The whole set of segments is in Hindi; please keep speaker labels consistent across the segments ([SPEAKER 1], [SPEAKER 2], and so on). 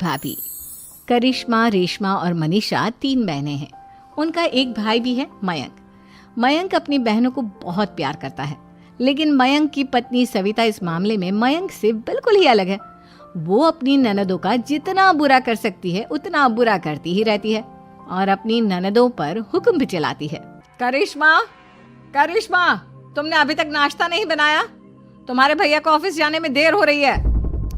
[SPEAKER 1] भाभी। करिश्मा, रेशमा और मनीषा 3 बहनें हैं। उनका एक भाई भी है, मयंक। मयंक अपनी बहनों को बहुत प्यार करता है, लेकिन मयंक की पत्नी सविता इस मामले में मयंक से बिल्कुल ही अलग है। वो अपनी ननदों का जितना बुरा कर सकती है उतना बुरा करती ही रहती है और अपनी ननदों पर हुक्म भी चलाती है। करिश्मा, करिश्मा, तुमने अभी तक नाश्ता नहीं बनाया? तुम्हारे भैया को ऑफिस जाने में देर हो रही है।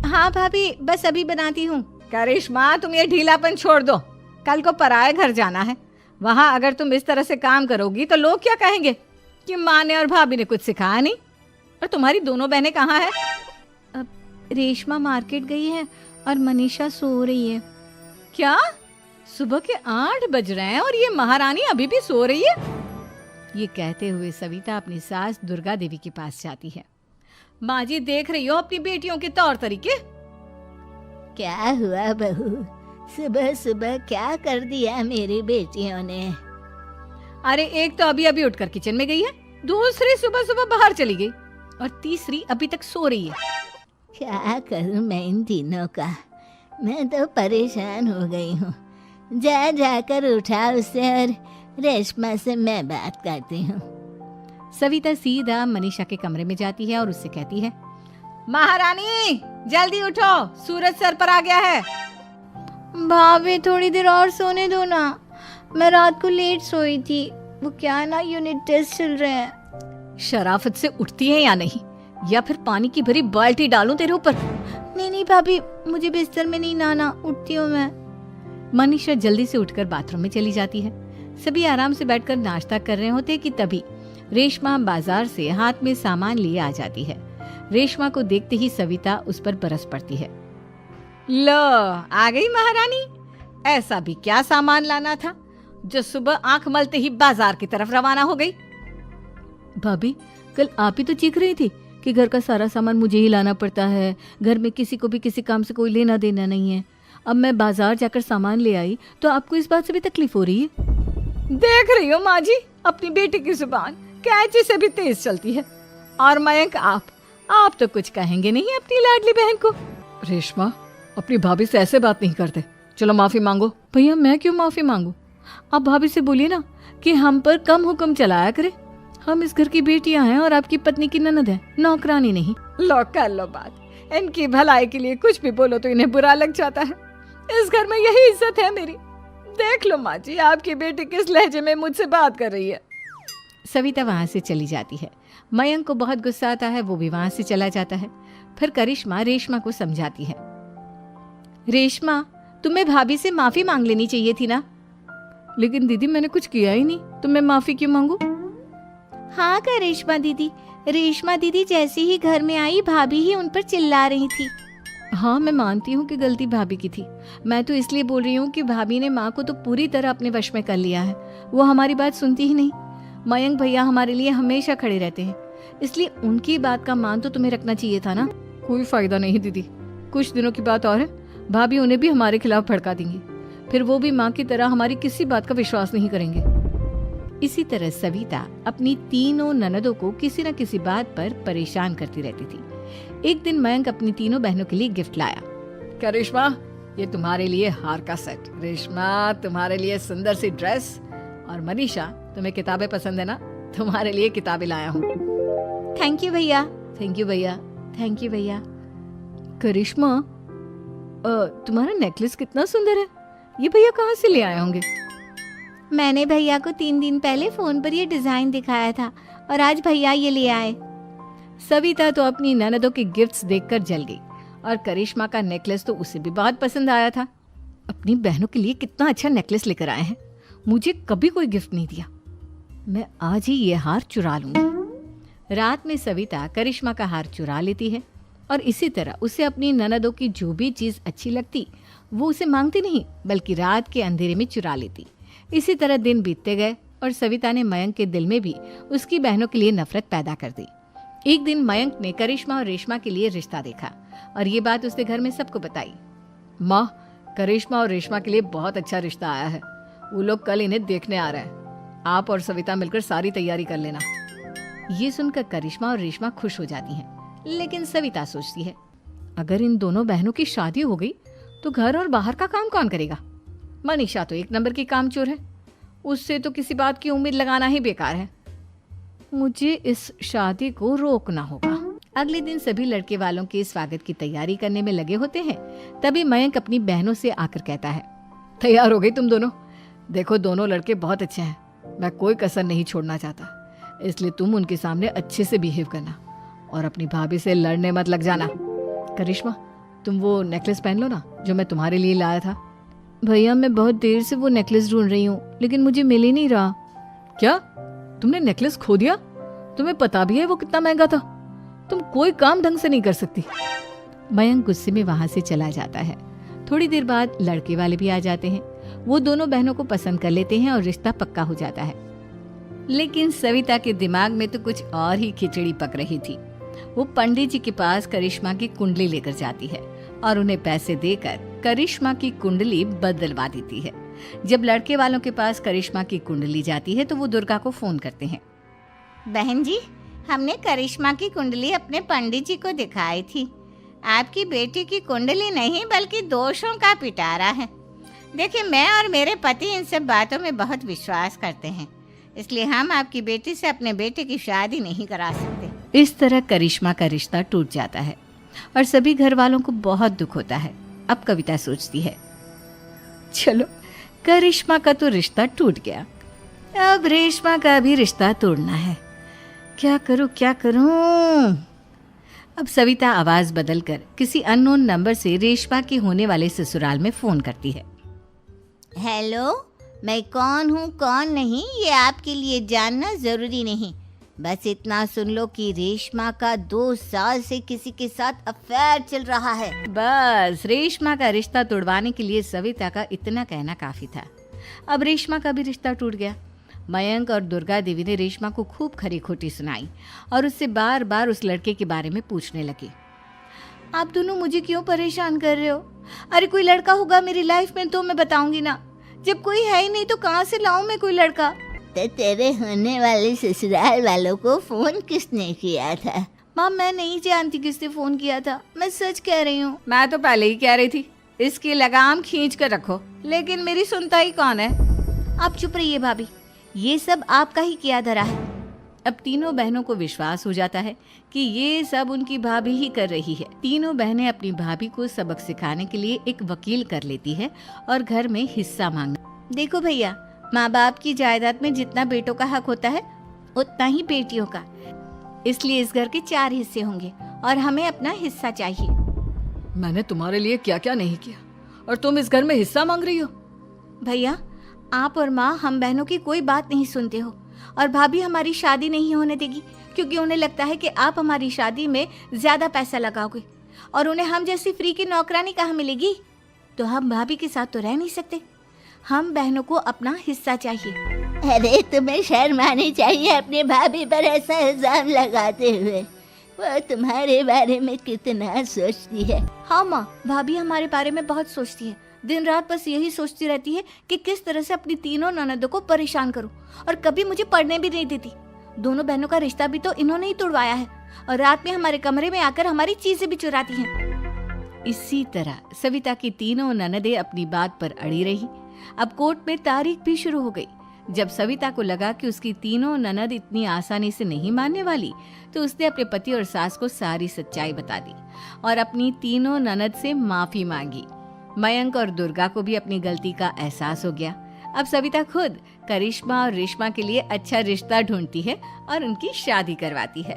[SPEAKER 1] हाँ भाभी, बस अभी बनाती हूँ। करिश्मा, तुम ये ढीलापन छोड़ दो। कल को पराये घर जाना है। वहाँ अगर तुम इस तरह से काम करोगी तो लोग क्या कहेंगे कि माँ ने और भाभी ने कुछ सिखाया नहीं। और तुम्हारी दोनों बहनें कहाँ हैं? अब रेशमा मार्केट गई है और मनीषा सो रही है। क्या? सुबह के 8 बज रहे हैं और ये महारानी अभी भी सो रही है? ये कहते हुए सविता अपनी सास दुर्गा देवी के पास जाती है। माँ जी, देख रही हो अपनी बेटियों के तौर तरीके?
[SPEAKER 2] क्या हुआ बहू, सुबह सुबह क्या कर दिया मेरी बेटियों ने?
[SPEAKER 1] अरे एक तो अभी अभी उठकर किचन में गई है, दूसरी सुबह सुबह बाहर चली गई और तीसरी अभी तक सो रही है।
[SPEAKER 2] क्या करूं मैं इन तीनों का, मैं तो परेशान हो गई हूँ। जा जाकर उठा उसे और रेशमा से मैं बात करती हूँ।
[SPEAKER 1] सविता सीधा मनीषा के कमरे में जाती है और उससे कहती है, महारानी जल्दी उठो, सूरज सर पर आ गया है।
[SPEAKER 3] भाभी थोड़ी देर और सोने दो ना, मैं रात को लेट सोई थी। वो क्या ना, यूनिट टेस्ट चल रहे हैं।
[SPEAKER 1] शराफत से उठती है या नहीं, या फिर पानी की भरी बाल्टी डालूं तेरे ऊपर?
[SPEAKER 3] नहीं भाभी, मुझे बिस्तर में नहीं नहाना, उठती हूँ मैं।
[SPEAKER 1] मनीषा जल्दी से उठकर बाथरूम में चली जाती है। सभी आराम से बैठकर नाश्ता कर रहे होते कि तभी रेशमा बाजार से हाथ में सामान लिए आ जाती है। रेशमा को देखते ही सविता उस पर बरस पड़ती है। लो, आ गई महारानी। ऐसा भी क्या सामान लाना था जो सुबह आंख मलते ही बाजार की तरफ रवाना हो गई?
[SPEAKER 4] भाभी, कल आप ही तो चीख रही थी कि घर का सारा सामान मुझे ही लाना पड़ता है, घर में किसी को भी किसी काम से कोई लेना देना नहीं है। अब मैं बाजार जाकर सामान ले आई तो आपको इस बात से भी तकलीफ हो रही है?
[SPEAKER 1] देख रही हो माँ जी, अपनी बेटी की जुबान कैंची से भी तेज चलती है। और मयंक, आप तो कुछ कहेंगे नहीं अपनी लाडली बहन को।
[SPEAKER 4] रेशमा, अपनी भाभी से ऐसे बात नहीं करते। चलो माफी मांगो। भैया, मैं क्यों माफी मांगू? आप भाभी से बोलिए ना कि हम पर कम हुक्म चलाया करे। हम इस घर की बेटियां हैं और आपकी पत्नी की ननद है, नौकरानी नहीं।
[SPEAKER 1] लो कर लो बात। इनकी भलाई के लिए कुछ भी बोलो तो इन्हें बुरा लग जाता है। इस घर में यही इज्जत है मेरी। देख लो माँ जी, आपकी बेटी किस लहजे में मुझसे बात कर रही है। सविता वहां से चली जाती है। मयंक को बहुत गुस्सा आता है, वो भी वहां से चला जाता है। फिर करिश्मा रेशमा को समझाती है। रेशमा, तुम्हें भाभी से माफी मांग लेनी चाहिए थी ना।
[SPEAKER 4] लेकिन दीदी, मैंने कुछ किया ही नहीं, तो मैं माफी क्यों मांगू?
[SPEAKER 3] हाँ करिश्मा दीदी, रेशमा दीदी जैसे ही घर में आई भाभी ही उन पर चिल्ला रही थी।
[SPEAKER 4] हाँ, मैं मानती हूँ कि गलती भाभी की थी। मैं तो इसलिए बोल रही हूँ कि भाभी ने माँ को तो पूरी तरह अपने वश में कर लिया है। वो हमारी बात सुनती ही नहीं। मयंक भैया हमारे लिए हमेशा खड़े रहते हैं, इसलिए उनकी बात का मान तो तुम्हें रखना चाहिए था ना। कोई फायदा नहीं दीदी, कुछ दिनों की बात और है, भाभी उन्हें भी हमारे खिलाफ भड़का देंगी। फिर वो भी माँ की तरह हमारी किसी बात का विश्वास नहीं करेंगे।
[SPEAKER 1] इसी तरह सविता अपनी तीनों ननदों को किसी न किसी बात पर परेशान करती रहती थी। एक दिन मयंक अपनी तीनों बहनों के लिए गिफ्ट लाया। क्या रेशमा, ये तुम्हारे लिए हार का सेट, रेशमा तुम्हारे लिए सुंदर सी ड्रेस, और मनीषा तुम्हें किताबें पसंद है ना, तुम्हारे लिए किताबें लाया हूँ।
[SPEAKER 3] थैंक यू भैया।
[SPEAKER 1] थैंक यू भैया। थैंक यू भैया।
[SPEAKER 4] करिश्मा, तुम्हारा नेकलेस कितना सुंदर है, ये भैया कहाँ से ले आए होंगे?
[SPEAKER 3] मैंने भैया को 3 दिन पहले फोन पर ये डिजाइन दिखाया था और आज भैया ये ले आए।
[SPEAKER 1] सविता तो अपनी ननदों के गिफ्ट्स देखकर जल गई और करिश्मा का नेकलेस तो उसे भी बहुत पसंद आया था। अपनी बहनों के लिए कितना अच्छा नेकलेस लेकर आए हैं, मुझे कभी कोई गिफ्ट नहीं दिया। मैं आज ही ये हार चुरा लूंगी। रात में सविता करिश्मा का हार चुरा लेती है और इसी तरह उसे अपनी ननदों की जो भी चीज अच्छी लगती वो उसे मांगती नहीं, बल्कि रात के अंधेरे में चुरा लेती। इसी तरह दिन बीतते गए और सविता ने मयंक के दिल में भी उसकी बहनों के लिए नफरत पैदा कर दी। एक दिन मयंक ने करिश्मा और रेशमा के लिए रिश्ता देखा और ये बात उसने घर में सबको बताई।
[SPEAKER 4] माँ, करिश्मा और रेशमा के लिए बहुत अच्छा रिश्ता आया है, वो लोग कल इन्हें देखने आ रहे हैं। आप और सविता मिलकर सारी तैयारी कर लेना।
[SPEAKER 1] ये सुनकर करिश्मा और रेशमा खुश हो जाती हैं, लेकिन सविता सोचती है, अगर इन दोनों बहनों की शादी हो गई तो घर और बाहर का काम कौन करेगा? मनीषा तो एक नंबर की कामचोर है, उससे तो किसी बात की उम्मीद लगाना ही बेकार है। मुझे इस शादी को रोकना होगा। अगले दिन सभी लड़के वालों के स्वागत की तैयारी करने में लगे होते हैं। तभी मयंक अपनी बहनों से आकर कहता है, तैयार हो गई तुम दोनों? देखो दोनों लड़के बहुत अच्छे हैं, मैं कोई कसर नहीं छोड़ना चाहता, इसलिए तुम उनके सामने अच्छे से बिहेव करना और अपनी भाभी से लड़ने मत लग जाना। करिश्मा, तुम वो नेकलेस पहन लो ना जो मैं तुम्हारे लिए लाया था।
[SPEAKER 4] भैया मैं बहुत देर से वो नेकलेस ढूंढ रही हूँ, लेकिन मुझे मिल ही नहीं रहा।
[SPEAKER 1] क्या तुमने नेकलेस खो दिया? तुम्हें पता भी है वो कितना महंगा था? तुम कोई काम ढंग से नहीं कर सकती।
[SPEAKER 4] मयंक गुस्से में वहां से चला जाता है। थोड़ी देर बाद लड़के वाले भी आ जाते हैं। वो दोनों बहनों को पसंद कर लेते हैं और रिश्ता पक्का हो जाता है।
[SPEAKER 1] लेकिन सविता के दिमाग में तो कुछ और ही खिचड़ी पक रही थी। वो पंडित जी के पास करिश्मा की कुंडली लेकर जाती है और उन्हें पैसे देकर करिश्मा की कुंडली बदलवा देती है। जब लड़के वालों के पास करिश्मा की कुंडली जाती है तो वो दुर्गा को फोन करते हैं।
[SPEAKER 2] बहन जी, हमने करिश्मा की कुंडली अपने पंडित जी को दिखाई थी। आपकी बेटी की कुंडली नहीं बल्कि दोषों का पिटारा है। देखिए, मैं और मेरे पति इन सब बातों में बहुत विश्वास करते हैं, इसलिए हम आपकी बेटी से अपने बेटे की शादी नहीं करा सकते।
[SPEAKER 1] इस तरह करिश्मा का रिश्ता टूट जाता है और सभी घर वालों को बहुत दुख होता है। अब कविता सोचती है, चलो करिश्मा का तो रिश्ता टूट गया, अब रेशमा का भी रिश्ता तोड़ना है। क्या करूं? अब सविता आवाज बदलकर किसी अननोन नंबर से रेशमा के होने वाले ससुराल में फोन करती है।
[SPEAKER 2] हेलो, मैं कौन हूँ कौन नहीं ये आपके लिए जानना ज़रूरी नहीं, बस इतना सुन लो कि रेशमा का 2 साल से किसी के साथ अफेयर चल रहा है।
[SPEAKER 1] बस रेशमा का रिश्ता तोड़वाने के लिए सविता का इतना कहना काफी था। अब रेशमा का भी रिश्ता टूट गया। मयंक और दुर्गा देवी ने रेशमा को खूब खरी खोटी सुनाई और उससे बार बार उस लड़के के बारे में पूछने लगी।
[SPEAKER 3] आप दोनों मुझे क्यों परेशान कर रहे हो? अरे कोई लड़का होगा मेरी लाइफ में तो मैं बताऊंगी ना, जब कोई है ही नहीं तो कहाँ से लाऊं मैं कोई लड़का?
[SPEAKER 2] तो तेरे होने वाले ससुराल वालों को फोन किसने किया था?
[SPEAKER 3] माँ, मैं नहीं जानती किसने फोन किया था, मैं सच कह रही हूँ।
[SPEAKER 1] मैं तो पहले ही कह रही थी इसकी लगाम खींच कर रखो, लेकिन मेरी सुनता ही कौन है।
[SPEAKER 3] आप चुप रहिए भाभी, ये सब आपका ही किया धरा है।
[SPEAKER 1] अब तीनों बहनों को विश्वास हो जाता है कि ये सब उनकी भाभी ही कर रही है। तीनों बहनें अपनी भाभी को सबक सिखाने के लिए एक वकील कर लेती है और घर में हिस्सा मांगना।
[SPEAKER 3] देखो भैया, माँ बाप की जायदाद में जितना बेटों का हक होता है उतना ही बेटियों का, इसलिए इस घर के 4 हिस्से होंगे और हमें अपना हिस्सा चाहिए।
[SPEAKER 1] मैंने तुम्हारे लिए क्या क्या नहीं किया और तुम इस घर में हिस्सा मांग रही हो?
[SPEAKER 3] भैया, आप और माँ हम बहनों की कोई बात नहीं सुनते हो और भाभी हमारी शादी नहीं होने देगी क्योंकि उन्हें लगता है कि आप हमारी शादी में ज्यादा पैसा लगाओगे और उन्हें हम जैसी फ्री की नौकरानी कहाँ मिलेगी। तो हम भाभी के साथ तो रह नहीं सकते, हम बहनों को अपना हिस्सा चाहिए।
[SPEAKER 2] अरे तुम्हें शर्म आनी चाहिए अपने भाभी पर ऐसा इल्जाम लगाते हुए। वो तुम्हारे बारे में कितना सोचती है।
[SPEAKER 3] हाँ माँ, भाभी हमारे बारे में बहुत सोचती है, दिन रात बस यही सोचती रहती है कि किस तरह से अपनी तीनों ननदों को परेशान करूं और कभी मुझे पढ़ने भी नहीं देती। दोनों बहनों का रिश्ता भी तो इन्होंने ही तोड़वाया है और रात में हमारे कमरे में आकर हमारी चीजें भी चुराती हैं।
[SPEAKER 1] इसी तरह सविता की तीनों ननदें अपनी बात पर अड़ी रही। अब कोर्ट में तारीख भी शुरू हो गई। जब सविता को लगा कि उसकी तीनों ननद इतनी आसानी से नहीं मानने वाली, तो उसने अपने पति और सास को सारी सच्चाई बता दी और अपनी तीनों ननद से माफी मांगी। मयंक और दुर्गा को भी अपनी गलती का एहसास हो गया। अब सविता खुद करिश्मा और रेशमा के लिए अच्छा रिश्ता ढूंढती है और उनकी शादी करवाती है।